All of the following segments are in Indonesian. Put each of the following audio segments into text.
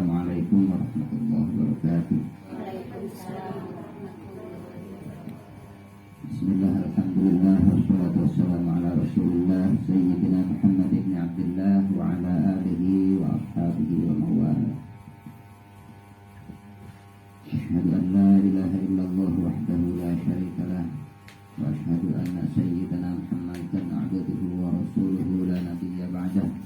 Assalamualaikum warahmatullahi wabarakatuh. Bismillah, alhamdulillah, wassalatu wassalamu ala rasulillah Sayyidina Muhammad ibn Abdullah wa ala alihi wa ashabihi wa mawala. Asyhadu an la ilaha illallah wahdahu la syarika lah wa asyhadu anna sayyidina Muhammadan abduhu wa rasuluhu la nabiyya ba'dah.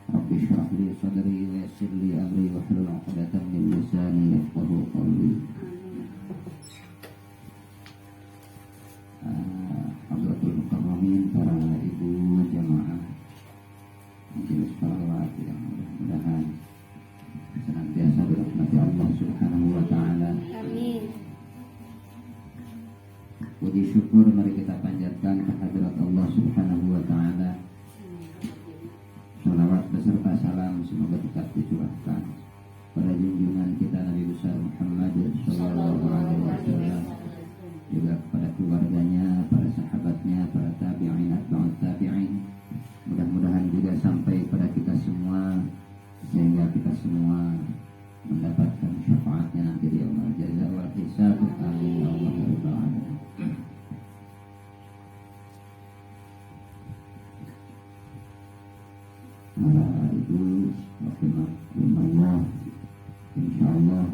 Rabbi shrah li sadri wa yassir li amri wa hlul 'uqdatam min lisani yafqahu qawli. Hadratul mukarramin, para ibu jamaah majelis shalawat yang mudah-mudahan senantiasa dirahmati Allah Subhanahu wa taala. Amin. Puji syukur mari kita panjatkan kehadirat Allah Subhanahu wa taala. Shalawat beserta salam semoga tetap dicurahkan pada junjungan kita Nabi besar Muhammad sallallahu alaihi wasallam, juga kepada keluarganya, para sahabatnya, para tabi'in, atba'ut tabi'in. Mudah-mudahan juga sampai pada kita semua, sehingga kita semua mendapatkan syafaatnya nanti di yaumul jazaa wal hisab. Amin ya Allah ya rabbal alamin. Para ibu rahimahumullah, insyaallah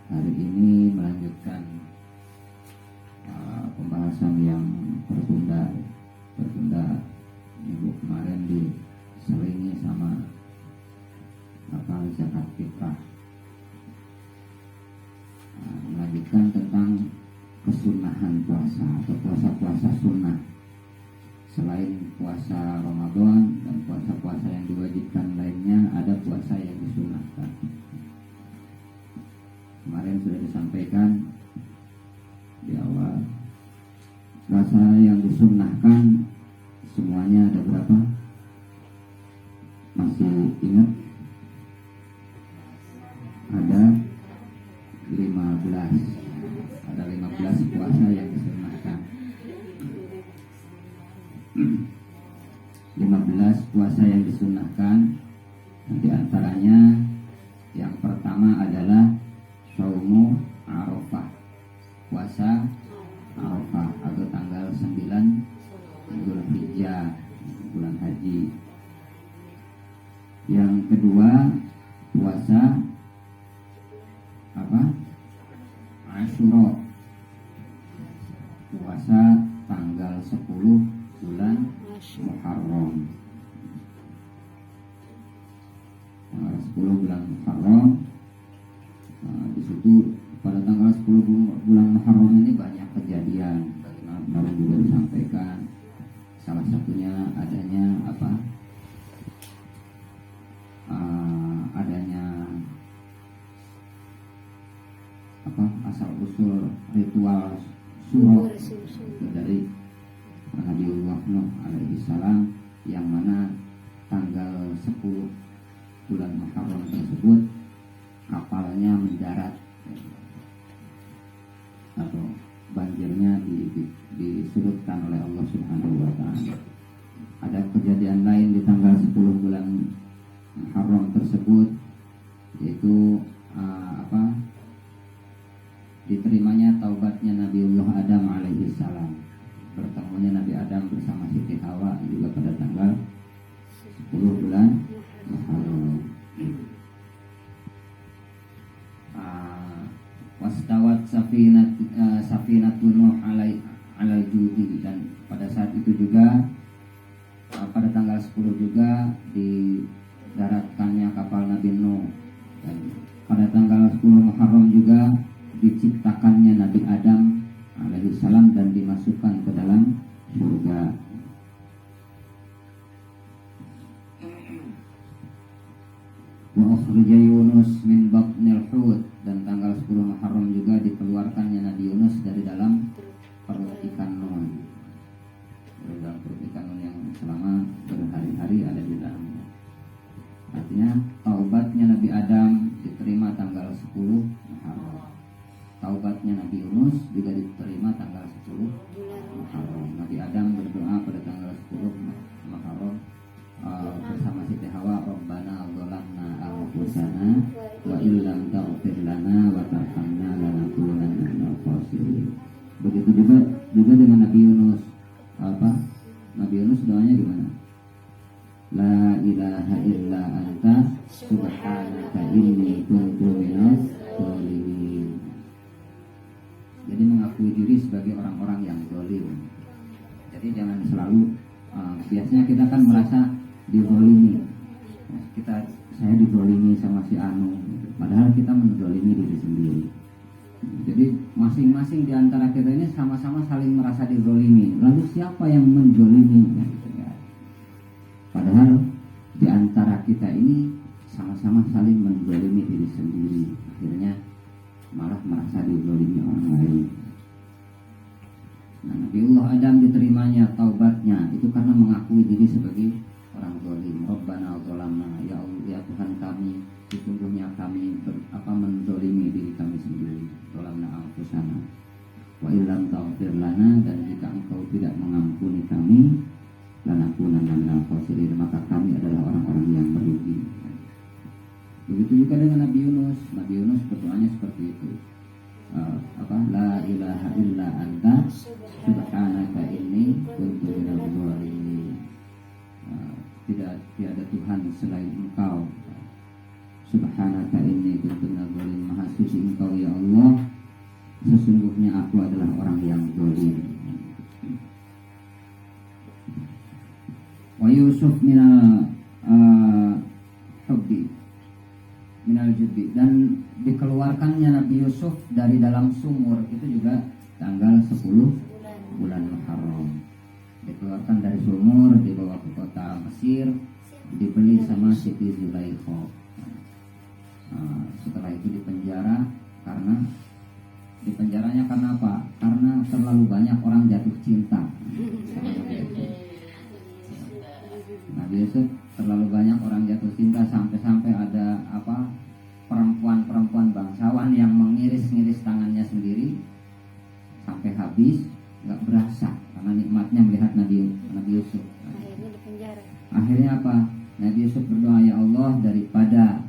hari ini melanjutkan pembahasan yang tertunda minggu kemarin diselingi sama zakat fitrah. Melanjutkan tentang kesunahan puasa atau puasa-puasa sunnah. Selain puasa Ramadan dan puasa-puasa yang diwajibkan lainnya, ada puasa yang disunahkan. Kemarin sudah disampaikan di awal, puasa yang disunahkan semuanya ada berapa? Masih ingat? Ada 15. Ada 15 puasa yang disunahkan. 15 puasa yang disunahkan. Di antaranya yang pertama adalah Shaumu Arafah, puasa Arafah atau tanggal 9 Dzulhijjah, bulan haji. Yang kedua puasa apa? Asyura, puasa tanggal 10 bulan Muharram. Tanggal 10 bulan Muharram. Di situ pada tanggal 10 bulan Muharram ini banyak kejadian. Kemarin juga disampaikan. Salah satunya adanya apa? Adanya apa? Asal usul ritual suruh dari Nabiullah Nuh alaihi salam, yang mana tanggal 10 bulan Muharram tersebut kapalnya mendarat atau banjirnya disurutkan oleh Allah Subhanahu wa taala. Ada kejadian lain di tanggal 10 bulan Muharram tersebut, yaitu diterimanya taubatnya Nabiullah Adam alaihi salam. Bertemunya Nabi Adam bersama Siti Hawa juga pada tanggal 10 bulan Muharram. Wastawat safinatun Nuh alal judi, dan pada saat itu juga pada tanggal 10 juga didaratkannya kapal Nabi Nuh, dan pada tanggal 10 Muharram juga diciptakannya Nabi Adam alaihi salam dan dimasukkan ke dalam surga. Wa ukhrija Yunus min batnil hut, dan tanggal 10 Muharram juga dikeluarkannya Nabi Yunus dari dalam perut ikan nun. Dari dalam perut ikan nun yang selama berhari-hari ada di dalamnya. Artinya taubatnya Nabi Adam diterima tanggal 10 Muharram. Taubatnya Nabi Yunus juga diterima tanggal 10 Muharram. Nabi Adam berdoa pada tanggal 10 Muharram bersama Siti Hawa, Rabbana lana wa illam taghfir lana wa tarhamna lanakunanna minal khasirin. Begitu juga dengan Nabi Yunus. Nabi Yunus doanya gimana? La ilaha illa anta subhanaka inni kuntu minaz zalimin. Jadi mengakui diri sebagai orang-orang yang zalim. Jadi jangan selalu biasanya kita kan merasa dizalimi. Saya dizalimi sama si Anu, padahal kita menzalimi diri sendiri. Jadi masing-masing di antara kita ini sama-sama saling merasa dizalimi. Lalu siapa yang menzalimi? Padahal di antara kita ini sama-sama saling menzalimi diri sendiri. Akhirnya malah merasa dizalimi orang lain. Nah, Nabiullah Adam diterimanya taubatnya itu karena mengakui diri sebagai orang zalim. Rabbana zalamna, ya Allah, ya Tuhan kami, sesungguhnya kami menzalimi diri kami sendiri. Zalamna anfusana wa illam taghfir lana, dan jika engkau tidak mengampuni kami, lanakunanna minal khasirin, maka kami adalah orang-orang yang merugi. Begitu juga dengan Nabi Yunus. Nabi Yunus berdoanya seperti itu. La ilaha illa anta subhanaka inni kuntu minaz zalimin. Tiada Tuhan selain engkau. Subhanaka inni kuntu minaz zalimin. Maha suci engkau ya Allah, sesungguhnya aku adalah orang yang zalim. Wa Yusuf minal hubbi minal jubbi, dan dikeluarkannya Nabi Yusuf dari dalam sumur itu juga tanggal 10 bulan Muharram. Dikeluarkan dari sumur, dibawa ke kota Mesir, dibeli sama Siti Zulaikha. Setelah itu dipenjaranya karena apa? Karena terlalu banyak orang jatuh cinta. Nabi Yusuf terlalu banyak orang jatuh cinta sampai ada perempuan bangsawan yang mengiris-ngiris tangannya sendiri sampai habis, nggak berasa karena nikmatnya melihat Nabi Yusuf. Akhirnya dipenjara. Akhirnya apa? Nabi Yusuf berdoa, ya Allah, daripada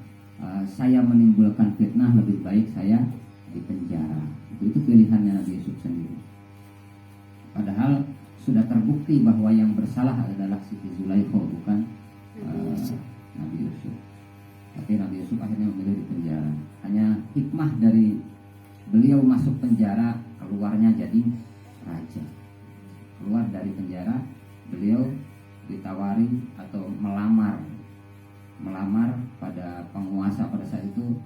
saya menimbulkan fitnah, lebih baik saya dipenjara. Itu pilihannya Nabi Yusuf sendiri. Padahal sudah terbukti bahwa yang bersalah adalah Siti Zulaikha, bukan Nabi Yusuf. Tapi Nabi Yusuf akhirnya memilih di penjara. Hanya hikmah dari beliau masuk penjara, keluarnya jadi raja. Keluar dari penjara, beliau ditawari atau melamar pada penguasa pada saat itu,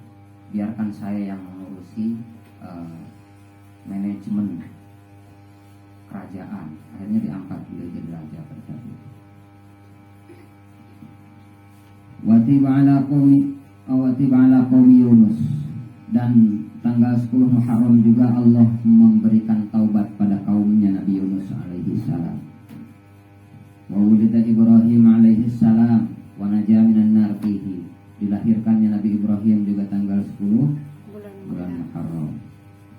biarkan saya yang mengurusi manajemen kerajaan. Akhirnya diangkat beliau jadi raja pada saat itu. Watiba ala qaumi Yunus, dan tanggal 10 Muharram juga Allah memberikan taubat pada kaumnya Nabi Yunus alaihi salam. Wa wulida Ibrahim alaihi salam wa naja minan nar fihi. Dilahirkannya Nabi Ibrahim juga tanggal 10 bulan Muharram.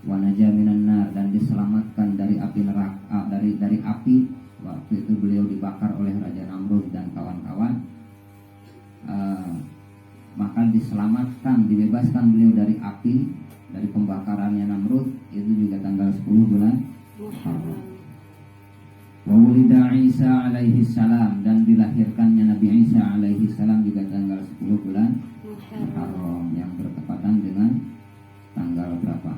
Wa naja minan nar, dan diselamatkan dari api neraka, dari api. Waktu itu beliau dibakar oleh Raja Namrud dan kawan-kawan. Maka diselamatkan, dibebaskan beliau dari api, dari pembakarannya Namrud. Itu juga tanggal 10 bulan Muharram. Wa wulida Isa alaihi salam, dan dilahirkannya Nabi Isa alaihi salam juga tanggal 10 bulan Muharram, yang bertepatan dengan tanggal berapa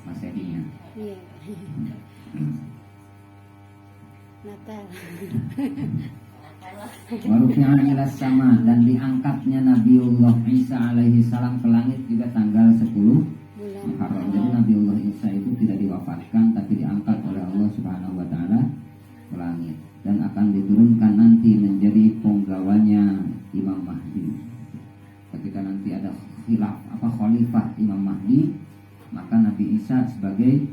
Masehinya? Iya. Natal. Warufi'a ila sama, dan diangkatnya Nabiullah Isa alaihi salam ke langit juga tanggal 10 Muharram. Jadi Nabiullah Isa itu tidak diwafatkan, tapi diangkat oleh Allah Subhanahu wa taala ke langit, dan akan diturunkan nanti menjadi penggawanya Imam Mahdi. Ketika nanti ada khalifah Imam Mahdi, maka Nabi Isa sebagai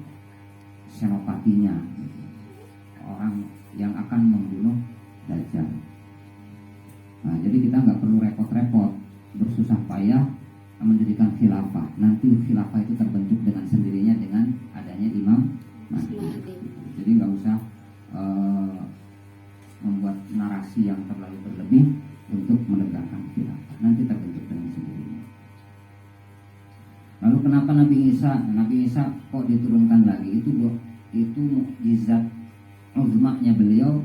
senopatinya, orang yang akan membunuh Dajjal. Nah, jadi kita nggak perlu repot-repot bersusah payah mendirikan khilafah. Nanti khilafah itu terbentuk dengan sendirinya dengan adanya Imam Mahdi. Jadi nggak usah membuat narasi yang terlalu berlebih untuk menegakkan khilafah. Nanti kenapa Nabi Isa kok diturunkan lagi? Itu mukjizat uzmanya beliau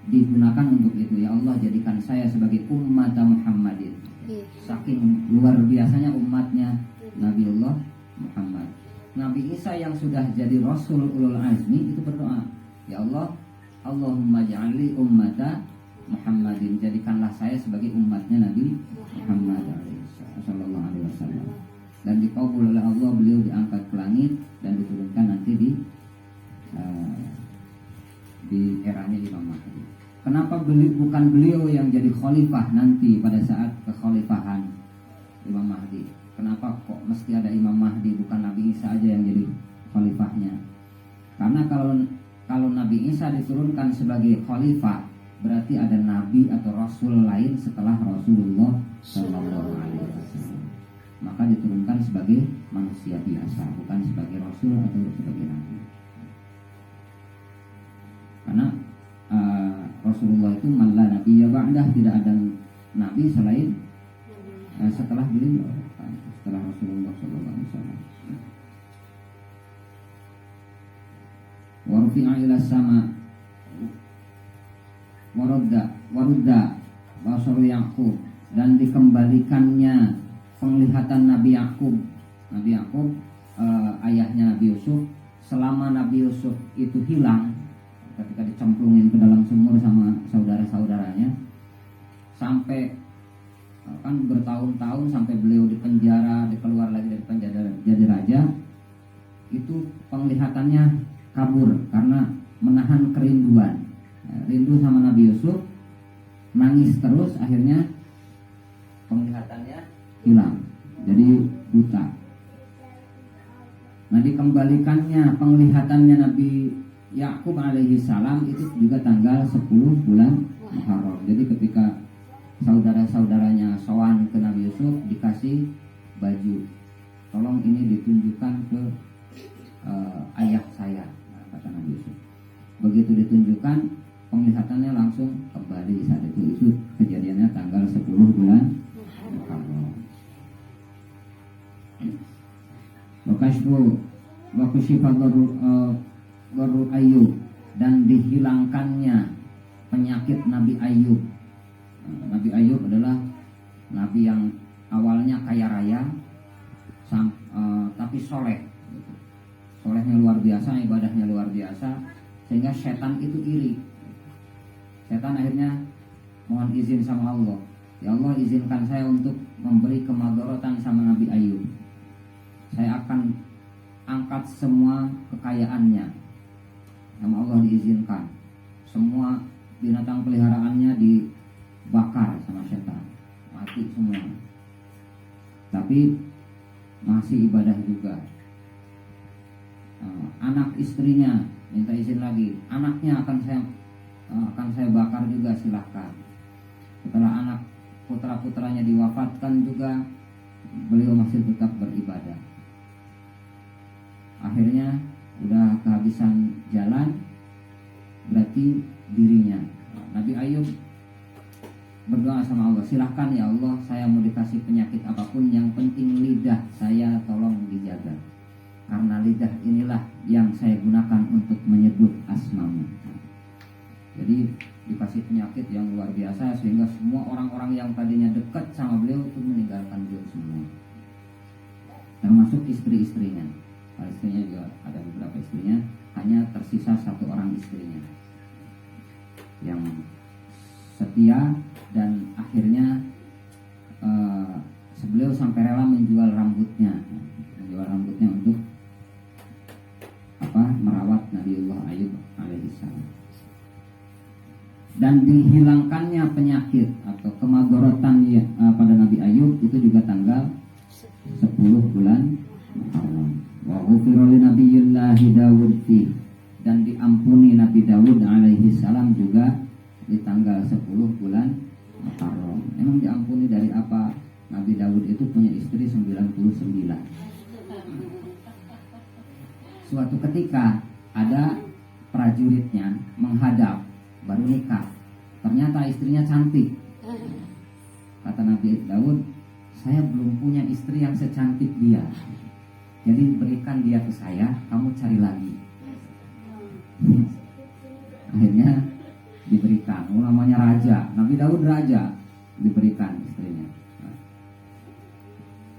digunakan untuk itu. Ya Allah, jadikan saya sebagai umat Muhammadin. Iya. Saking luar biasanya umatnya Nabiullah Muhammad. Nabi Isa yang sudah jadi Rasul ulul azmi itu berdoa, ya Allah, Allahumma ja'alli ummata Muhammadin, jadikanlah saya sebagai umatnya Nabi Muhammad sallallahu alaihi wasallam. Dan dikabul oleh Allah, beliau diangkat ke langit dan diturunkan nanti di eranya Imam Mahdi. Kenapa bukan beliau yang jadi khalifah nanti pada saat kekhalifahan Imam Mahdi? Kenapa kok mesti ada Imam Mahdi, bukan Nabi Isa aja yang jadi khalifahnya? Karena kalau Nabi Isa diturunkan sebagai khalifah, berarti ada nabi atau rasul lain setelah Rasulullah Shallallahu Alaihi Wasallam. Maka diturunkan sebagai manusia biasa, bukan sebagai rasul atau sebagai nabi. Karena Rasulullah itu malah nabi ya ba'dah, tidak ada nabi selain setelah beliau, setelah Rasulullah Shallallahu Alaihi Wasallam. Warufi'a ila sama warudda basaru Yaqub, dan dikembalikannya penglihatan Nabi Yaqub. Nabi Yaqub ayahnya Nabi Yusuf, selama Nabi Yusuf itu hilang ketika dicemplungin ke dalam sumur sama saudara-saudaranya, sampai kan bertahun-tahun sampai beliau di penjara, dikeluar lagi dari penjara jadi raja, itu penglihatannya kabur karena menahan kerinduan. Rindu sama Nabi Yusuf, nangis terus, akhirnya penglihatannya hilang, jadi buta. Nah, dikembalikannya penglihatannya Nabi Yakub alaihi salam itu juga tanggal 10 bulan Muharram. Jadi ketika saudara-saudaranya sowan ke Nabi Yusuf, dikasih baju, tolong ini ditunjukkan ke ayah saya, kata Nabi Yusuf. Begitu ditunjukkan, penglihatannya langsung kembali saat itu. Itu kejadiannya tanggal 10 bulan Muharram. Wakushifa baru Ayub, dan dihilangkannya penyakit Nabi Ayub. Nabi Ayub adalah nabi yang awalnya kaya raya, tapi soleh. Solehnya luar biasa, ibadahnya luar biasa, sehingga setan itu iri. Setan akhirnya mohon izin sama Allah, ya Allah, izinkan saya untuk memberi kemadharatan sama Nabi Ayub. Saya akan angkat semua kekayaannya. Sama Allah diizinkan. Semua binatang peliharaannya dibakar sama setan, mati semua. Tapi masih ibadah juga. Anak istrinya minta izin lagi, anaknya akan saya bakar juga, silahkan. Setelah anak putra-putranya diwafatkan juga, beliau masih tetap beribadah. Akhirnya udah kehabisan jalan, berarti dirinya. Nabi Ayub berdoa sama Allah, silahkan ya Allah, saya mau dikasih penyakit apapun, yang penting lidah saya tolong dijaga, karena lidah inilah yang saya gunakan untuk menyebut asmamu. Jadi dikasih penyakit yang luar biasa, sehingga semua orang-orang yang tadinya dekat sama beliau itu meninggalkan beliau semua, termasuk istri-istrinya. Istrinya juga ada beberapa istrinya, hanya tersisa satu orang istrinya yang setia, dan akhirnya beliau sampai rela menjual rambutnya untuk merawat Nabiullah Ayub alaihissalam. Dan dihilangkannya penyakit atau kemadharatan pada Nabi Ayub itu juga tanggal 10 bulan Muharram. Wa ghufira li nabiyillahi Dawud fi, dan diampuni Nabi Dawud alaihi salam juga di tanggal 10 bulan Muharram. Emang diampuni dari apa? Nabi Dawud itu punya istri 99. Suatu ketika ada prajuritnya menghadap, baru nikah, ternyata istrinya cantik. Kata Nabi Dawud, saya belum punya istri yang secantik dia. Jadi berikan dia ke saya, kamu cari lagi. Akhirnya diberikan. Namanya raja, Nabi Daud raja, diberikan istrinya.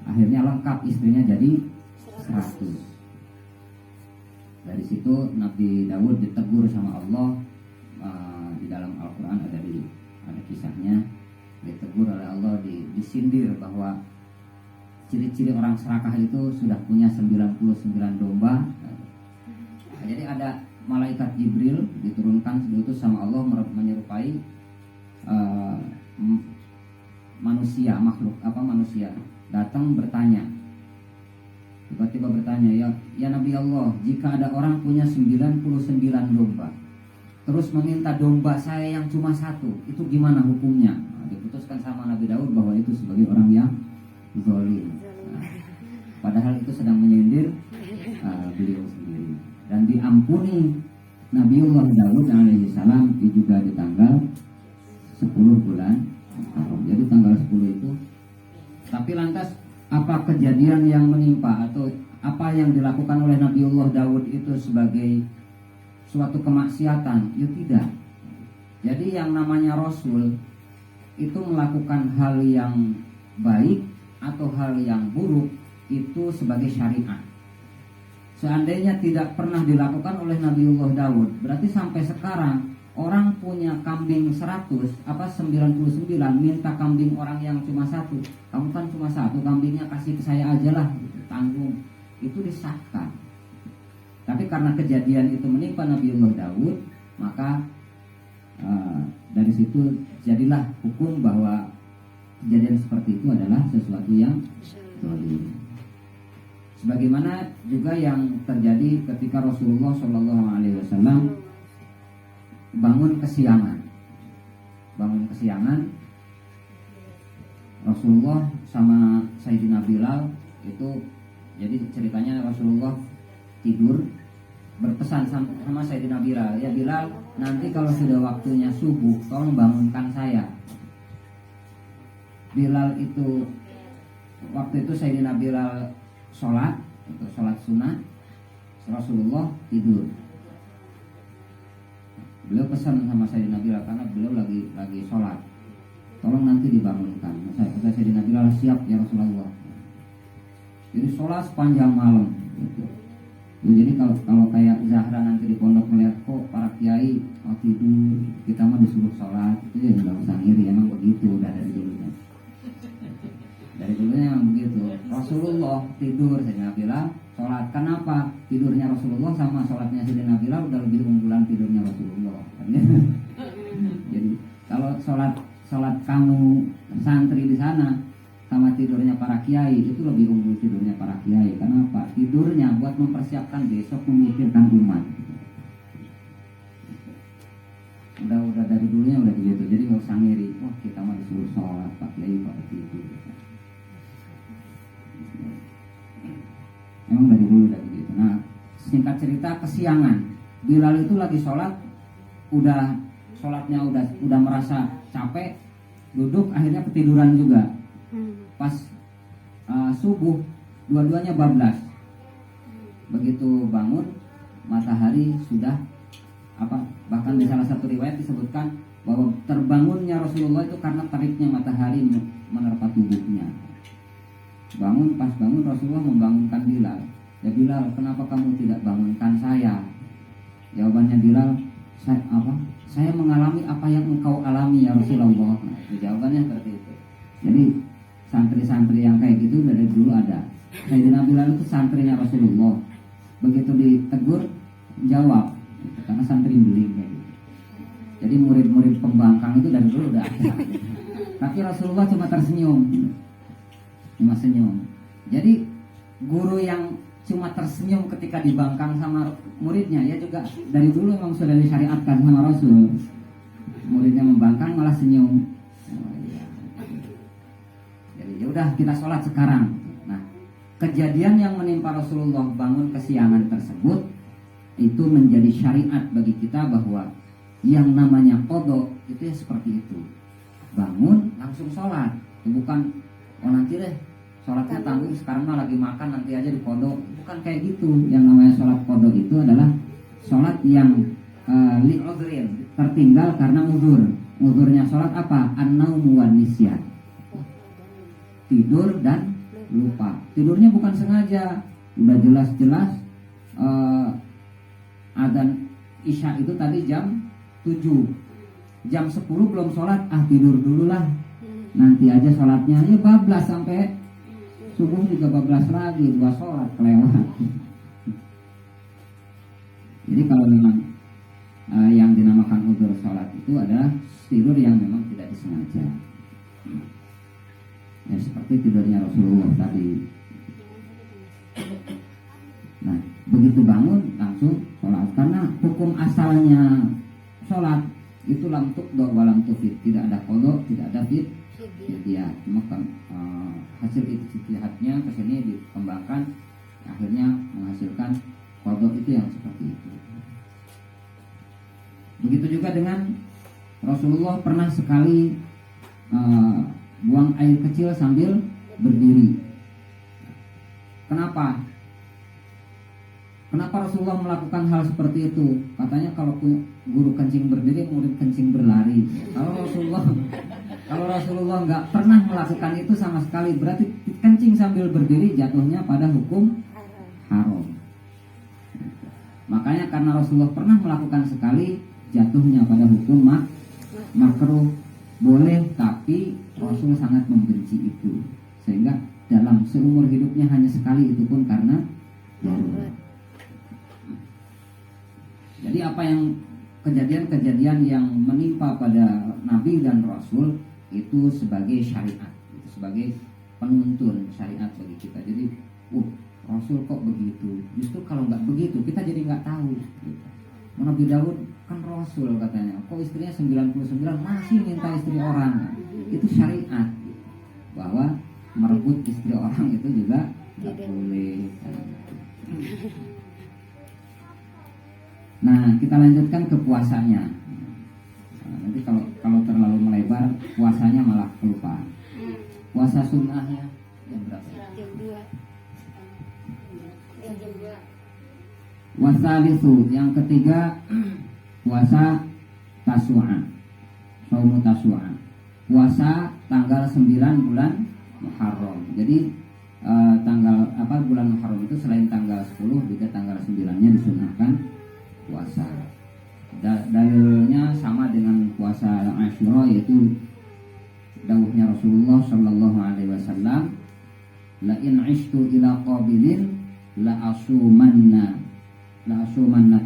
Akhirnya lengkap istrinya jadi 100. Dari situ Nabi Daud ditegur sama Allah. Di dalam Al-Quran ada kisahnya, ditegur oleh Allah, disindir bahwa ciri-ciri orang serakah itu sudah punya 99 domba. Jadi ada malaikat Jibril diturunkan diutus sama Allah menyerupai manusia, makhluk manusia, datang bertanya. Tiba-tiba bertanya, ya Nabi Allah, jika ada orang punya 99 domba, terus meminta domba saya yang cuma 1, itu gimana hukumnya? Diputuskan sama Nabi Daud bahwa itu sebagai orang yang zalim. Padahal itu sedang menyindir beliau sendiri. Dan diampuni Nabiullah Daud alaihissalam juga di tanggal 10 bulan Muharram. Jadi tanggal 10 itu. Tapi lantas apa kejadian yang menimpa atau apa yang dilakukan oleh Nabiullah Daud itu sebagai suatu kemaksiatan? Ya tidak. Jadi yang namanya Rasul itu melakukan hal yang baik atau hal yang buruk itu sebagai syariat. Seandainya tidak pernah dilakukan oleh Nabiullah Daud, berarti sampai sekarang orang punya kambing 99 minta kambing orang yang cuma 1. Kamu kan cuma 1 kambingnya, kasih ke saya aja lah, tanggung. Itu disahkan. Tapi karena kejadian itu menimpa Nabiullah Daud, maka dari situ jadilah hukum bahwa kejadian seperti itu adalah sesuatu yang zalim. Sebagaimana juga yang terjadi ketika Rasulullah SAW bangun kesiangan. Rasulullah sama Sayyidina Bilal itu, jadi ceritanya Rasulullah tidur berpesan sama Sayyidina Bilal, ya Bilal, nanti kalau sudah waktunya subuh tolong bangunkan saya. Bilal itu waktu itu Sayyidina Bilal sholat sunnah, Rasulullah tidur. Beliau pesan sama Sayyidina Bilal karena beliau lagi sholat, tolong nanti dibangunkan. Kata Sayyidina Bilal, siap ya Rasulullah. Jadi sholat sepanjang malam gitu. Jadi kalau kayak Zahra nanti di pondok melihat kok para kiai tidur, kita mah disuruh sholat, itu ya nggak usah ngiri, emang begitu udah dari dulunya. Dari dulunya memang begitu. Rasulullah tidur, Sayyidina Bilal sholat. Kenapa? Tidurnya Rasulullah sama sholatnya Sayyidina Bilal udah lebih unggulan tidurnya Rasulullah. Jadi kalau sholat kamu santri di sana sama tidurnya para kiai itu lebih unggul tidurnya para kiai. Kenapa? Tidurnya buat mempersiapkan besok, memikirkan umat. Udah dari dulunya udah begitu. Jadi nggak usah ngiri. Wah kita mah disuruh sholat, pak kiai pada tidur. Memang dari dulu udah begitu. Nah, singkat cerita kesiangan, Bilal itu lagi sholat, sholatnya udah merasa capek, duduk akhirnya ketiduran juga. Pas subuh dua-duanya bablas. Begitu bangun matahari sudah bahkan di salah satu riwayat disebutkan bahwa terbangunnya Rasulullah itu karena teriknya matahari menerpa tubuhnya. Pas bangun Rasulullah membangunkan Bilal. Ya Bilal, kenapa kamu tidak bangunkan saya? Jawabannya Bilal, saya mengalami apa yang engkau alami ya Rasulullah. Nah, jawabannya seperti itu. Jadi santri-santri yang kayak gitu dari dulu ada. Sayyidina Bilal itu santrinya Rasulullah. Begitu ditegur jawab, karena santri beling kayak gitu. Jadi murid-murid pembangkang itu dari dulu udah ada. Tapi Rasulullah cuma tersenyum. Cuma senyum. Jadi guru yang cuma tersenyum ketika dibangkang sama muridnya, ya juga dari dulu memang sudah disyariatkan sama Rasul. Muridnya membangkang malah senyum. Jadi ya udah kita sholat sekarang. Nah, kejadian yang menimpa Rasulullah bangun kesiangan tersebut itu menjadi syariat bagi kita bahwa yang namanya qadha itu ya seperti itu. Bangun langsung sholat. Bukan nanti deh sholatnya tanggung, sekarang mah lagi makan, nanti aja di kodok. Bukan kayak gitu. Yang namanya sholat kodok itu adalah sholat yang li'udhrin, tertinggal karena uzur. Uzurnya sholat apa? An-naumu wan nisyan, tidur dan lupa. Tidurnya bukan sengaja, udah jelas-jelas adzan isya itu tadi jam 7, jam 10 belum sholat, tidur dulu lah, nanti aja sholatnya. Ya bablas sampai subuh juga bablas lagi, 2 sholat kelewat. Jadi kalau memang yang dinamakan uzur sholat itu adalah tidur yang memang tidak disengaja, ya seperti tidurnya Rasulullah tadi. Nah, begitu bangun langsung sholat, karena hukum asalnya sholat itu lam tuqda wa lam tufid, tidak ada qada, tidak ada fidyah. Cuma hasil ijtihadnya kesini dikembangkan, akhirnya menghasilkan qada itu yang seperti itu. Begitu juga dengan Rasulullah pernah sekali buang air kecil sambil berdiri. Kenapa? Kenapa Rasulullah melakukan hal seperti itu? Katanya kalau guru kencing berdiri, murid kencing berlari. Kalau Rasulullah nggak pernah melakukan itu sama sekali, berarti kencing sambil berdiri jatuhnya pada hukum haram. Makanya karena Rasulullah pernah melakukan sekali, jatuhnya pada hukum makruh. Boleh, tapi Rasul sangat membenci itu, sehingga dalam seumur hidupnya hanya sekali, itu pun karena darurat. Jadi apa yang kejadian-kejadian yang menimpa pada Nabi dan Rasul itu sebagai syariat, itu sebagai penuntun syariat bagi kita. Jadi, Rasul kok begitu? Justru kalau nggak begitu kita jadi nggak tahu. Nabi Daud kan Rasul katanya, kok istrinya 99 masih minta istri orang? Itu syariat, bahwa merebut istri orang itu juga nggak boleh. Nah, kita lanjutkan ke puasanya. Nanti kalau terlalu melebar, puasanya malah kelupaan. Puasa sunnahnya yang berapa? Jam 2. Jam 2. Wasalisu, yang ketiga puasa Tasu'a, Saumu Tasu'a, puasa tanggal 9 bulan Muharram. Jadi bulan Muharram itu selain tanggal 10 juga tanggal 9-nya disunahkan puasa. Dalilnya sama dengan puasa Asyura, yaitu dawuhnya Rasulullah sallallahu alaihi wasallam, la in ishtu ila qabilin la asumanna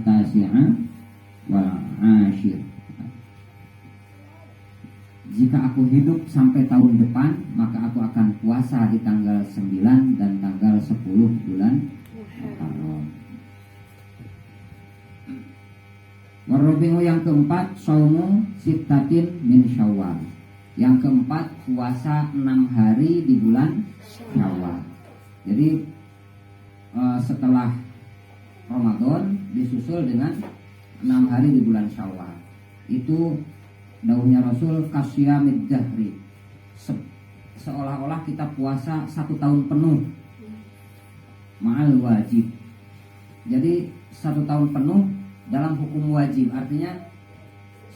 tasi'a wal ashir. Jika aku hidup sampai tahun depan, maka aku akan puasa di tanggal 9 dan tanggal 10 bulan Muharram. Warobi'u, yang keempat, saumu sittatin min Syawal. Yang keempat, puasa 6 hari di bulan Syawal. Jadi setelah Ramadan disusul dengan 6 hari di bulan Syawal. Itu dawuhnya Rasul kasyamid dahri, seolah-olah kita puasa 1 tahun penuh ma'al wajib. Jadi 1 tahun penuh dalam hukum wajib, artinya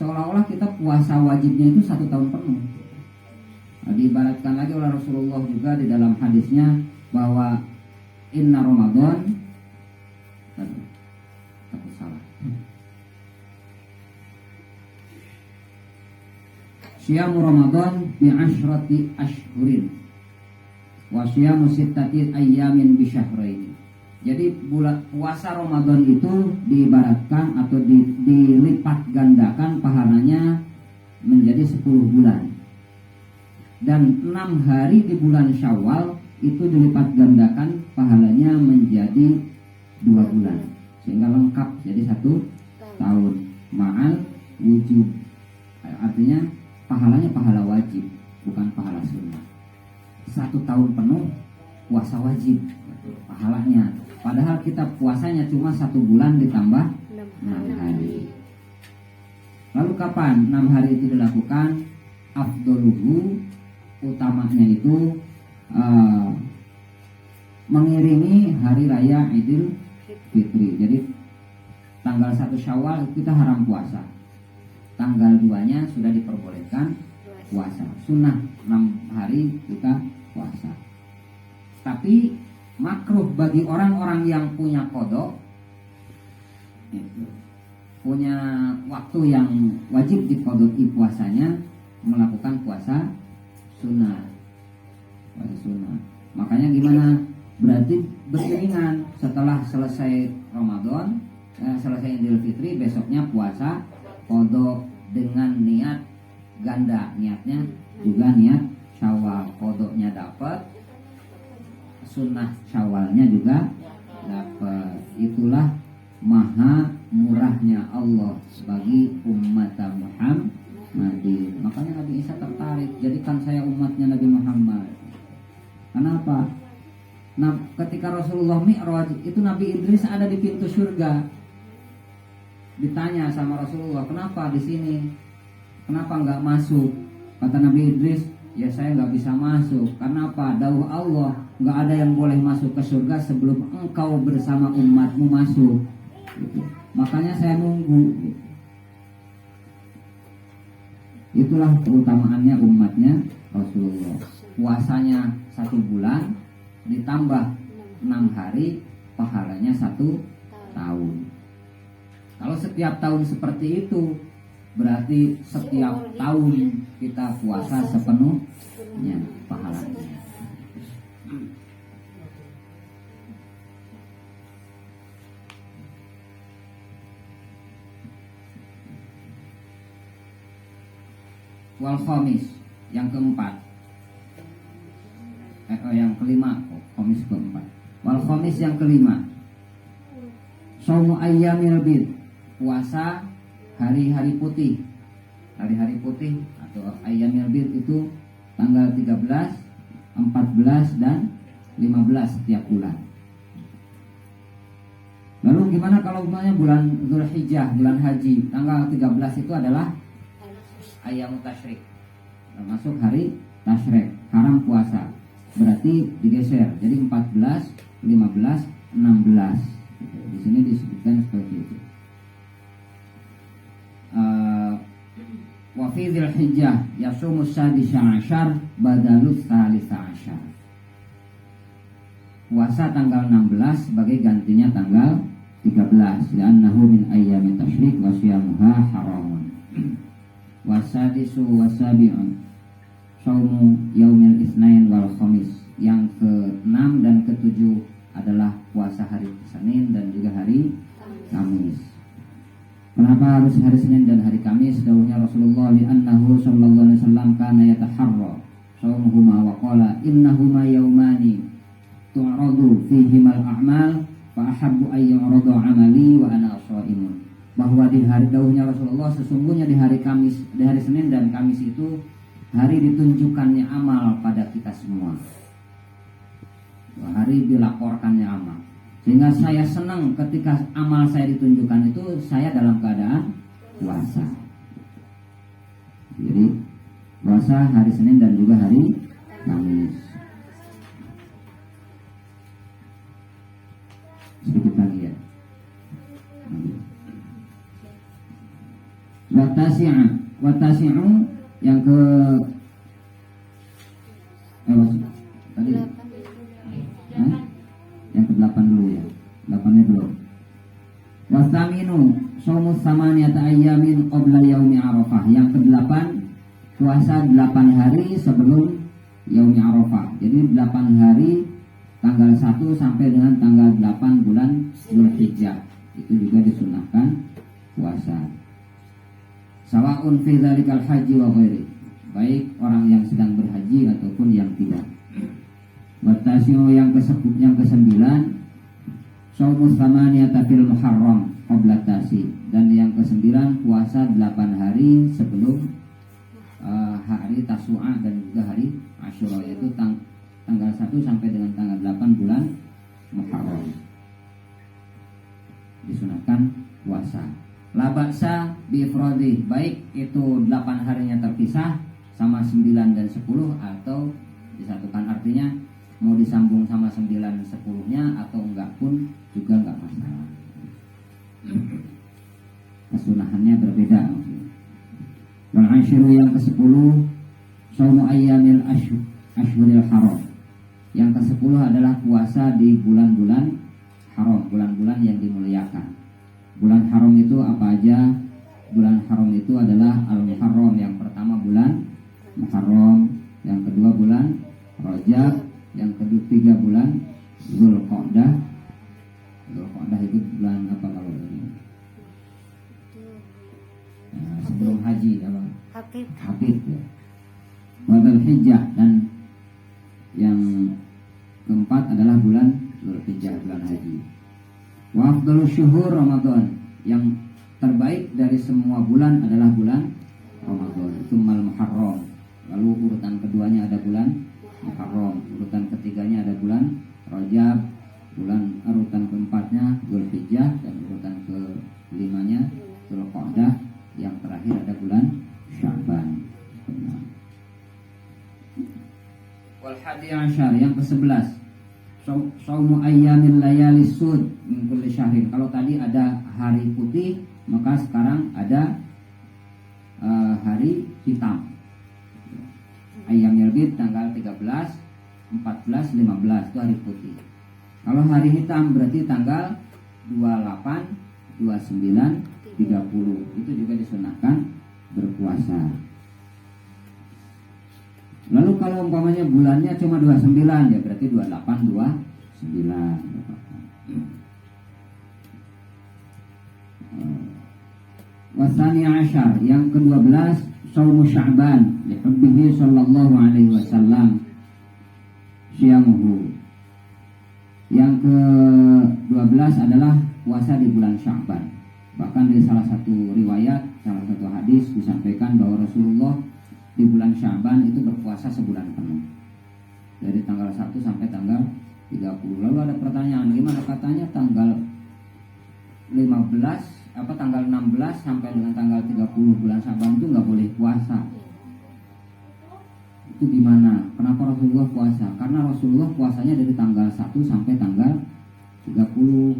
seolah-olah kita puasa wajibnya itu 1 tahun penuh. Diibaratkan lagi oleh Rasulullah juga di dalam hadisnya bahwa inna Ramadan, takut salah, Syiamu Ramadan bi asyrati ashhurin wa syiamu sittati ayyamin bi syahrain. Jadi puasa Ramadan itu diibaratkan atau dilipat gandakan pahalanya menjadi 10 bulan. Dan 6 hari di bulan Syawal itu dilipat gandakan pahalanya menjadi 2 bulan. Sehingga lengkap jadi 1 tahun. Ma'al wujub. Artinya pahalanya pahala wajib, bukan pahala sunnah. 1 tahun penuh puasa wajib pahalanya. Padahal kita puasanya cuma 1 bulan ditambah 6 hari. Lalu kapan 6 hari itu dilakukan? Afdoluhu, utamanya itu mengiringi hari raya Idul Fitri. Jadi tanggal 1 Syawal kita haram puasa. Tanggal 2-nya sudah diperbolehkan puasa. Sunnah 6 hari kita puasa. Tapi makruh bagi orang-orang yang punya qada, punya waktu yang wajib diqadai puasanya, melakukan puasa sunnah. Puasa sunnah. Makanya gimana? Berarti beriringan setelah selesai Ramadan, selesai Idul Fitri, besoknya puasa qada dengan niat ganda. Niatnya juga niat Syawal. Qadanya dapat, sunnah Syawalnya juga dapat. Itulah maha murahnya Allah bagi umat Muhammad. Makanya Nabi Isa tertarik, jadikan saya umatnya Nabi Muhammad. Kenapa? Nah, ketika Rasulullah Mi'raj itu Nabi Idris ada di pintu surga. Ditanya sama Rasulullah, kenapa di sini? Kenapa nggak masuk? Kata Nabi Idris, ya saya nggak bisa masuk. Karena apa? Dawuh Allah, nggak ada yang boleh masuk ke surga sebelum engkau bersama umatmu masuk. Gitu. Makanya saya nunggu. Gitu. Itulah keutamaannya umatnya Rasulullah. Puasanya 1 bulan ditambah 6 hari, pahalanya 1 tahun. Kalau setiap tahun seperti itu, berarti setiap tahun kita puasa sepenuhnya pahalanya. Wal khamis, yang keempat, yang kelima, khamis keempat. Wal khamis yang kelima, shaumu ayyamil bid, puasa hari-hari putih. Hari-hari putih atau ayyamil bid itu tanggal 13, 14 dan 15 setiap bulan. Lalu gimana kalau umpamanya bulan Dzulhijjah, bulan haji, tanggal 13 itu adalah Ayyamut Tasyrik, termasuk hari tasyrik, haram puasa. Berarti digeser, jadi 14, 15, 16. Di sini disebutkan seperti itu. Wa fi Dzulhijjah yasumu sadisa asyar badalus salisa asyar. Puasa tanggal 16 sebagai gantinya tanggal 13. Li'annahu min ayyamit tasyrik wa siyamuha haramun. Wasadisu wasabi'un saumu yaumil isnain wal khamis. Yang ke-6 dan ke-7 adalah puasa hari Senin dan juga hari Kamis. Kenapa harus hari Senin dan hari Kamis? Dawuhnya Rasulullah li'annahu sallallahu alaihi wasallam kana yataharra saumuhuma wa qala innahuma yaumani tu'radu fihimal a'mal fa ahabbu ay yu'radu 'amali wa ana sha'imun. Bahwa di hari, dawuhnya Rasulullah, sesungguhnya di hari Kamis, di hari Senin dan Kamis itu hari ditunjukkannya amal pada kita semua. Hari dilaporkannya amal. Sehingga saya senang ketika amal saya ditunjukkan itu saya dalam keadaan puasa. Jadi puasa hari Senin dan juga hari Kamis. Sedikit lagi ya. Watasi'u yang ke tadi yang ke-8 dulu ya. 8-nya belum. Wasaminu shaumu samaniyata ayyamin qabla yaumi Arafah. Yang ke-8 puasa 8 hari sebelum yaumi Arafah. Jadi 8 hari tanggal 1 sampai dengan tanggal 8 bulan Dzulhijjah. Itu juga disunahkan puasa. Sawa'un fi dzalikal haji wa ghairi, baik orang yang sedang berhaji ataupun yang tidak. Watasyu yang ke-9 shaumu tsamaniyata fil muharram qabla tasi, dan yang ke-9 puasa 8 hari sebelum hari Tasu'a dan juga hari Asyura, yaitu tanggal 1 sampai dengan tanggal 8 bulan Muharram. Disunahkan puasa. La ba'sa bi ifradi, baik itu 8 harinya terpisah sama 9 dan 10 atau disatukan. Artinya mau disambung sama 9 10-nya atau enggak pun juga enggak masalah. Kesunahannya berbeda. Wal ashiru yang ke-10 Shaumu ayyamil ashhuril haram. Yang ke-10 adalah puasa di bulan-bulan haram, bulan-bulan yang dimuliakan. Bulan haram itu apa aja? Bulan haram itu adalah Al-Muharram. Yang pertama bulan Muharram, yang kedua bulan Rajab, yang ketiga bulan Zulqa'dah. Zulqa'dah itu bulan apa kalau ini? Sebelum haji apa? Habib ya. Wadul Hijjah, dan yang keempat adalah bulan Dzulhijjah, bulan haji. Wa afdhalus syuhur Ramadan. Yang terbaik dari semua bulan adalah bulan Ramadan. Tsummal Muharram. Lalu urutan keduanya ada bulan Muharram, urutan ketiganya ada bulan Rajab, urutan keempatnya Dzulhijjah, dan urutan kelimanya Dzulqa'dah, yang terakhir ada bulan Sya'ban. Wal hadi asyar, yang ke-11 Shaumu ayyamil layali sud min kulli syahrin. Kalau tadi ada hari putih, maka sekarang ada hari hitam. Ayyamil bid tanggal 13, 14, 15 itu hari putih. Kalau hari hitam berarti tanggal 28, 29, 30. Itu juga disunahkan berpuasa. Lalu kalau umpamanya bulannya cuma 29, ya berarti 28, 29. Wasani asyar, yang ke-12 Shaumu Sya'ban li hubbihi sallallahu alaihi wasallam syiamuhu. Yang ke-12 adalah puasa di bulan Sya'ban. Bahkan di salah satu riwayat, salah satu hadis disampaikan bahwa Rasulullah di bulan Sya'ban itu berpuasa sebulan penuh, dari tanggal 1 sampai tanggal 30. Lalu ada pertanyaan, gimana katanya tanggal 15 tanggal 16 sampai dengan tanggal 30 bulan Sya'ban itu nggak boleh puasa. Itu gimana? Kenapa Rasulullah puasa? Karena Rasulullah puasanya dari tanggal 1 sampai tanggal 30.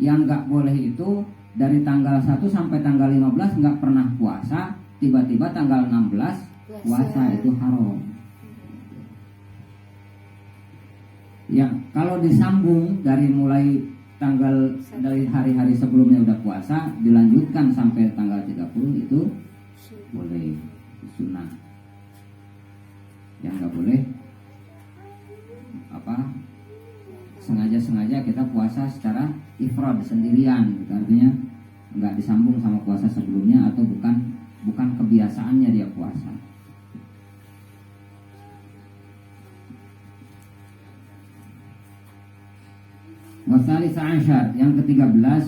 Yang nggak boleh itu dari tanggal 1 sampai tanggal 15 nggak pernah puasa, tiba-tiba tanggal 16 puasa, itu haram. Ya, kalau disambung dari mulai dari hari-hari sebelumnya udah puasa, dilanjutkan sampai tanggal 30 itu boleh, sunnah. Yang nggak boleh sengaja kita puasa secara ifrad sendirian, gitu. Artinya nggak disambung sama puasa sebelumnya, atau bukan kebiasaannya dia puasa. Wasalis asyar, yang ke-13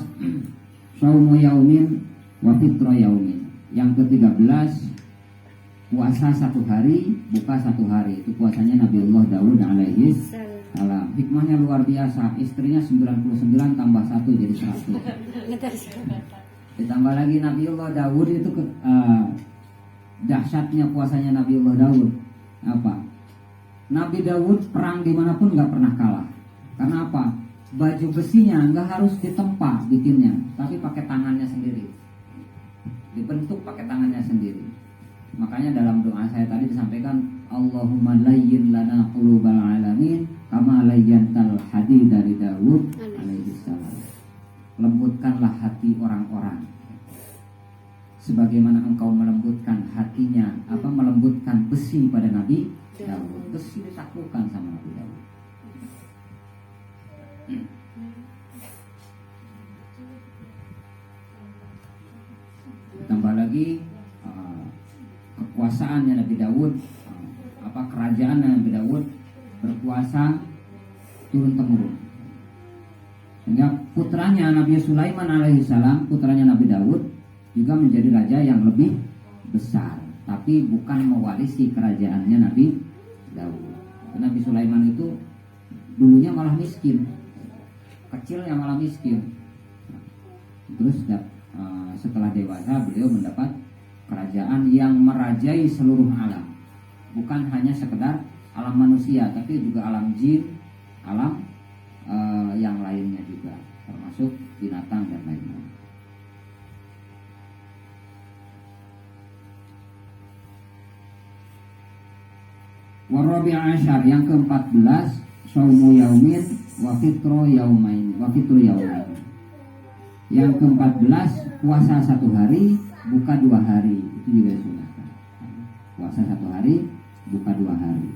Shaumu yaumin wa fitra yaumin. Yang ke-13 puasa satu hari, buka satu hari. Itu puasanya Nabiullah Daud alaihi salam. Hikmahnya luar biasa. Istrinya 99 tambah 1 jadi 100. Ditambah lagi Nabiullah Daud itu dahsyatnya puasanya Nabiullah Daud. Apa? Nabi Daud perang dimanapun nggak pernah kalah. Karena apa? Baju besinya nggak harus ditempa bikinnya, tapi pakai tangannya sendiri, dibentuk pakai tangannya sendiri. Makanya dalam doa saya tadi disampaikan, Allahumma layyin lana qulubal alamin kama layyantal hadid dari Daud alaihi salam. Lembutkanlah hati orang-orang sebagaimana engkau melembutkan hatinya, melembutkan besi pada Nabi Daud. Besi ditaklukkan sama Nabi Daud. Tambah lagi kekuasaannya Nabi Daud, kerajaan Nabi Daud berkuasa turun temurun. Sehingga putranya Nabi Sulaiman alaihissalam, putranya Nabi Daud juga menjadi raja yang lebih besar, tapi bukan mewarisi kerajaannya Nabi Daud. Nabi Sulaiman itu dulunya malah miskin, kecilnya malah miskin. Terus setelah dewasa beliau mendapat kerajaan yang merajai seluruh alam, bukan hanya sekedar alam manusia, tapi juga alam jin, alam yang lainnya juga, termasuk binatang dan lain-lain. Warabi' asyar, yang ke-14, saumu yaumin wa fitru yaumain. Yang ke-14, puasa 1 hari, buka 2 hari. Itu juga disunahkan. Puasa 1 hari, buka 2 hari.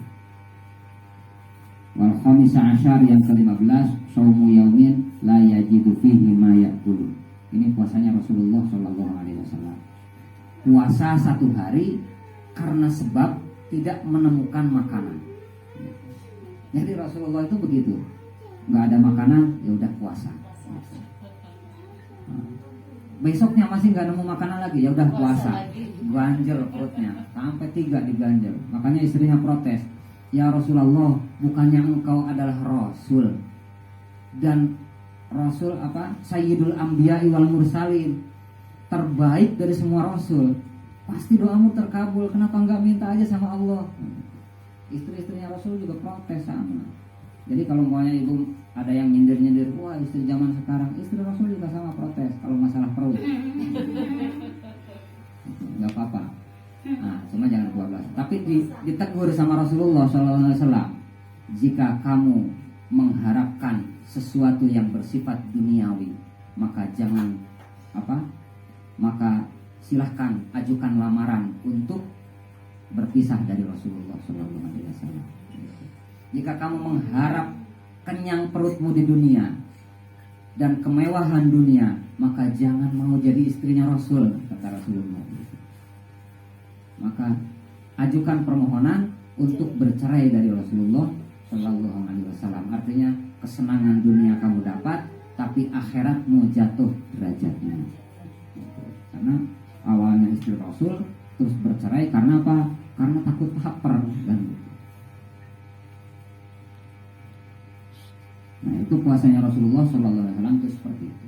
Wal khamisa asyar, yang ke-15, saumu yaumin la yajidu fihi ma ya'kulu. Ini puasanya Rasulullah SAW. Puasa 1 hari karena sebab tidak menemukan makanan. Jadi Rasulullah itu begitu, nggak ada makanan, ya udah puasa. Besoknya masih nggak nemu makanan lagi, ya udah puasa. Ganjel perutnya, sampai 3 diganjel. Makanya istrinya protes, ya Rasulullah, bukannya engkau adalah Rasul dan Rasul apa? Sayyidul Anbiya wal Mursalin, terbaik dari semua Rasul. Pasti doamu terkabul, kenapa enggak minta aja sama Allah? Istri-istrinya Rasul juga protes sama. Jadi kalau maunya ibu ada yang nyindir-nyindir, wah istri zaman sekarang, istri Rasul juga sama protes kalau masalah perut. Enggak apa-apa. Nah, cuma jangan kebablasan. Tapi ditegur sama Rasulullah SAW, jika kamu mengharapkan sesuatu yang bersifat duniawi, maka jangan maka silahkan ajukan lamaran untuk berpisah dari Rasulullah SAW. Jika kamu mengharap kenyang perutmu di dunia dan kemewahan dunia, maka jangan mau jadi istrinya Rasul, kata Rasulullah. Maka ajukan permohonan untuk bercerai dari Rasulullah SAW. Artinya kesenangan dunia kamu dapat, tapi akhiratmu jatuh derajatnya. Karena awalnya istri Rasul terus bercerai karena apa? Karena takut lapar dan nah itu puasanya Rasulullah SAW itu seperti itu.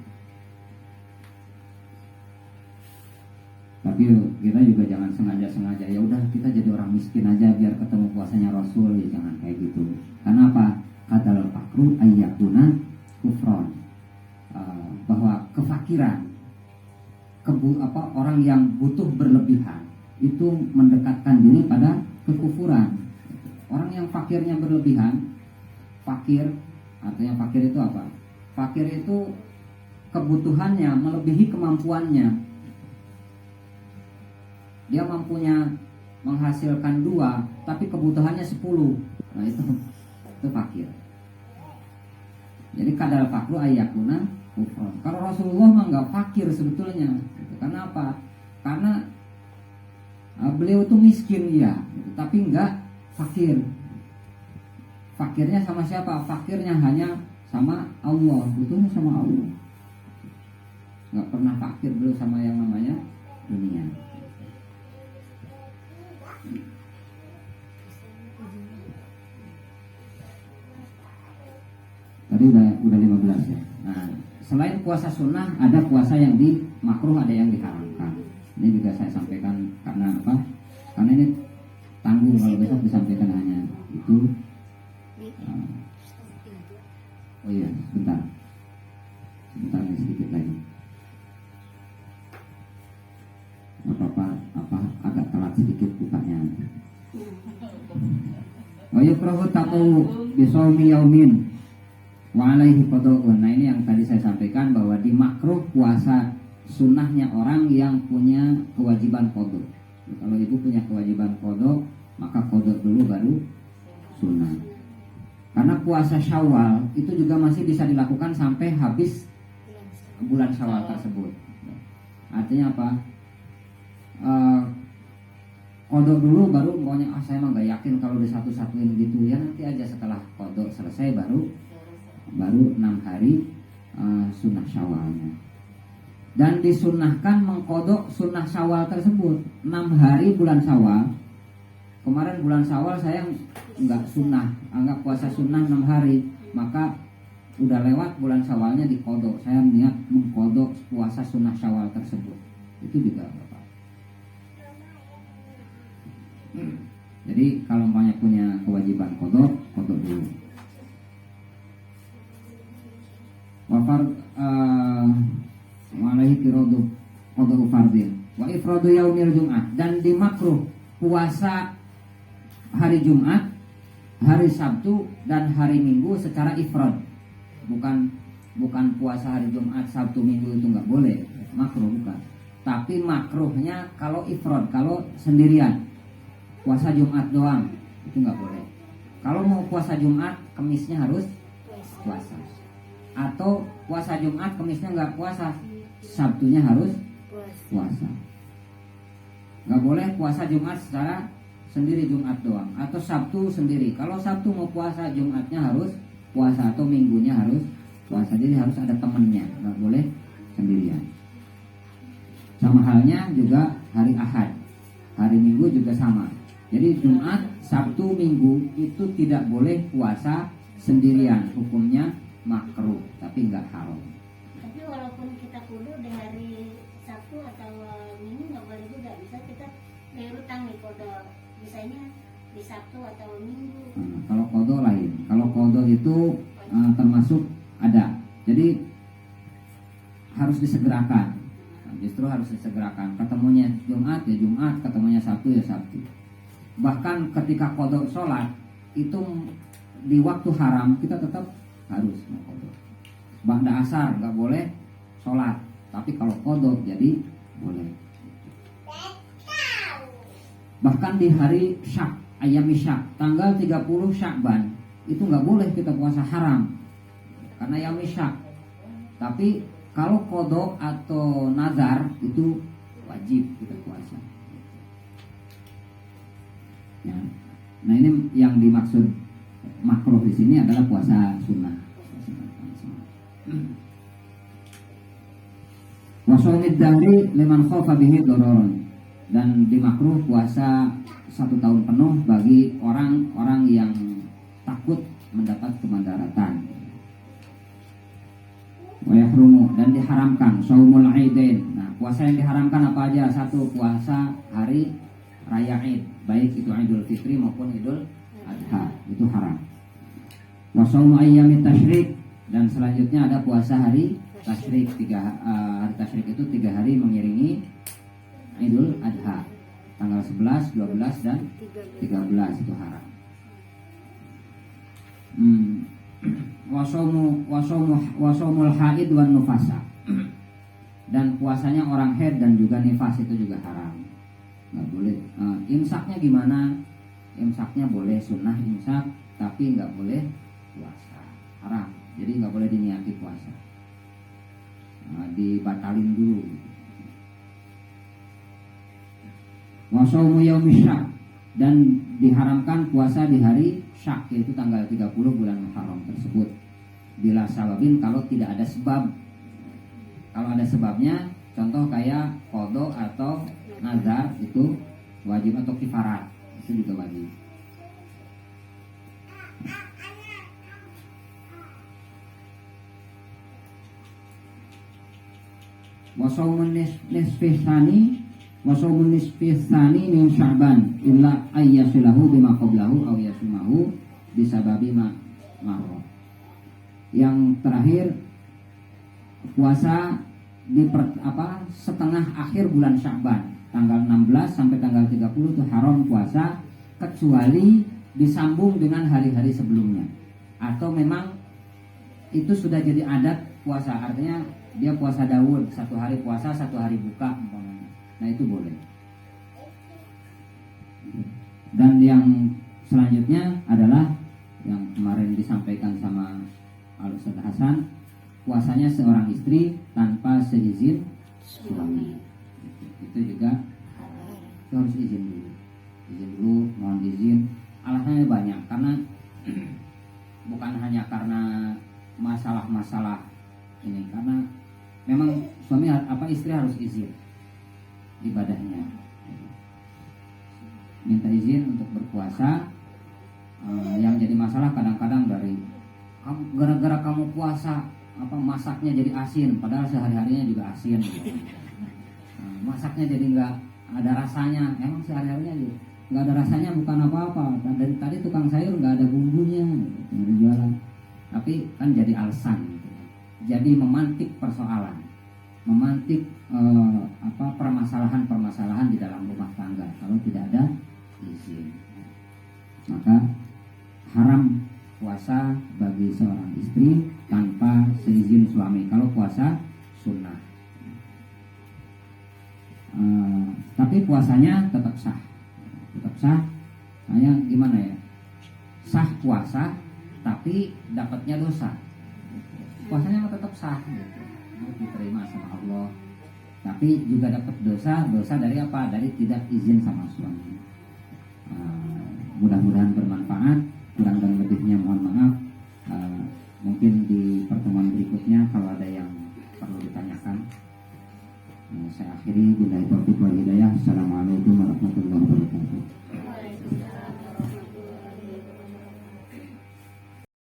Tapi kita juga jangan sengaja ya udah kita jadi orang miskin aja biar ketemu puasanya Rasul, ya jangan kayak gitu. Karena apa? Kadal fakru ayyakuna kufron, bahwa kefakiran orang yang butuh berlebihan itu mendekatkan diri pada kekufuran. Orang yang fakirnya berlebihan, artinya fakir itu apa? Fakir itu kebutuhannya melebihi kemampuannya. Dia mampunya menghasilkan 2, tapi kebutuhannya 10. Nah itu fakir. Jadi kadal fakru ayyakuna kufron. Kalau Rasulullah mah nggak fakir sebetulnya. Karena apa? Karena beliau itu miskin ya, tapi nggak fakir. Fakirnya sama siapa? Fakirnya hanya sama Allah, butuhnya sama Allah. Nggak pernah fakir beliau sama yang namanya dunia. Tadi udah 15 ya. Nah, selain puasa sunnah, ada puasa yang di makruh, ada yang diharamkan. Ini juga saya sampaikan karena apa? Karena ini tanggung kalau besok disampaikan hanya itu. Oh iya, sebentar sedikit lagi. Apa agak telat sedikit bukanya. Wa yukrahu taqu bisawmi yaumin wa alaihi qada'un. Nah ini yang tadi saya sampaikan bahwa di makruh puasa sunnahnya orang yang punya kewajiban qada. Kalau ibu punya kewajiban qada, maka qada dulu baru sunnah. Karena puasa Syawal itu juga masih bisa dilakukan sampai habis bulan Syawal tersebut. Artinya apa? Qada dulu baru pokoknya saya mah gak yakin kalau disatu-satuin gitu ya, nanti aja setelah qada selesai baru 6 hari sunnah Syawalnya. Dan disunnahkan mengkodok sunnah Syawal tersebut 6 hari bulan Syawal. Kemarin bulan Syawal saya nggak sunnah, anggap puasa sunnah 6 hari, maka udah lewat bulan Syawalnya dikodok. Saya niat mengkodok puasa sunnah Syawal tersebut. Itu juga Bapak. Jadi kalau umpamanya punya kewajiban kodok dulu. Wafar walaihi tiradu qadau fardin wa ifradu yaumil jum'ah, dan dimakruh puasa hari Jumat, hari Sabtu dan hari Minggu secara ifrad. Bukan puasa hari Jumat, Sabtu, Minggu itu nggak boleh, makruh bukan. Tapi makruhnya kalau ifrad, kalau sendirian. Puasa Jumat doang itu nggak boleh. Kalau mau puasa Jumat, Kemisnya harus puasa. Atau puasa Jumat, Kemisnya nggak puasa, Sabtunya harus puasa. Nggak boleh puasa Jumat secara sendiri Jumat doang, atau Sabtu sendiri. Kalau Sabtu mau puasa, Jumatnya harus puasa, atau Minggunya harus puasa. Jadi harus ada temennya, nggak boleh sendirian. Sama halnya juga hari Ahad, hari Minggu juga sama. Jadi Jumat, Sabtu, Minggu itu tidak boleh puasa sendirian. Hukumnya makruh, tapi nggak haram. Tapi walaupun kita kudu di hari Sabtu atau Minggu nggak boleh juga. Bisa kita bayar utang nih kodok, bisanya di Sabtu atau Minggu. Kalau kodok lain. Kalau kodok itu termasuk ada. Jadi harus disegerakan. Justru harus disegerakan. Ketemunya Jumat ya Jumat, ketemunya Sabtu ya Sabtu. Bahkan ketika kodok sholat itu di waktu haram kita tetap harus kodok. Ba'da asar nggak boleh sholat, tapi kalau kodok jadi boleh. Bahkan di hari Syak, ayam Syak, tanggal 30 Syakban itu nggak boleh kita puasa, haram karena ayam Syak. Tapi kalau kodok atau nazar itu wajib kita puasa. Ya. Nah ini yang dimaksud makruh di sini adalah puasa sunnah. Wasomid dahri liman khofa bihi dororon, dan dimakruh puasa 1 tahun penuh bagi orang-orang yang takut mendapat kemandaratan. Wa yahrumu, dan diharamkan shaumul aidain. Nah, puasa yang diharamkan apa aja? 1, puasa hari raya Id, baik itu Idul Fitri maupun Idul Adha, itu haram. Wa shaumu ayyamit tasyrik, dan selanjutnya ada puasa hari tasyrik. Hari tasyrik itu 3 hari mengiringi Idul Adha, tanggal 11, 12 dan 13 itu haram. Wasomul haid wan nufasa, dan puasanya orang haid dan juga nifas itu juga haram, nggak boleh. Imsaknya gimana? Imsaknya boleh sunnah imsak, tapi nggak boleh puasa, haram. Jadi nggak boleh diniati puasa, dibatalin dulu. Wasomu yaumis syak, dan diharamkan puasa di hari Syak, yaitu tanggal 30 bulan Muharram tersebut. Bila sababin, kalau tidak ada sebab. Kalau ada sebabnya, contoh kayak qada atau nazar, itu wajib, atau kifarat itu juga wajib. Wasaumun nisfi tsani min Sya'ban illa ayyasilahu bima qablahu aw yasumahu bisababi ma marra. Yang terakhir, puasa di setengah akhir bulan Sya'ban, tanggal 16 sampai tanggal 30 itu haram puasa, kecuali disambung dengan hari-hari sebelumnya, atau memang itu sudah jadi adat puasa, artinya dia puasa Daud, 1 hari puasa 1 hari buka umpamanya. Nah itu boleh. Dan yang selanjutnya adalah yang kemarin disampaikan sama Al-Ustaz Hasan, puasanya seorang istri tanpa seizin suami. Itu juga itu harus izin dulu, mohon izin. Alasannya banyak, karena bukan hanya karena masalah-masalah ini, karena memang suami istri harus izin ibadahnya, minta izin untuk berpuasa. Yang jadi masalah kadang-kadang dari gara-gara kamu puasa masaknya jadi asin, padahal sehari-harinya juga asin gitu. Masaknya jadi nggak ada rasanya, emang sehari-harinya juga nggak ada rasanya bukan apa-apa. Dari tadi tukang sayur nggak ada bumbunya, yang dijualan. Tapi kan jadi alasan, gitu. Jadi memantik persoalan, memantik permasalahan-permasalahan di dalam rumah tangga kalau tidak ada izin. Maka haram puasa bagi seorang istri tanpa seizin suami. Kalau puasa sunnah, tapi puasanya tetap sah, tetap sah. Hanya gimana ya? Sah puasa, tapi dapatnya dosa. Puasanya mah tetap sah, gitu. Diterima sama Allah. Tapi juga dapat dosa. Dosa dari apa? Dari tidak izin sama suami. Mudah-mudahan bermanfaat. Kurang dan lebihnya mohon maaf. Mungkin di pertemuan berikutnya kalau ada yang perlu ditanyakan. Saya akhiri. Billahi taufiq wal hidayah. Assalamualaikum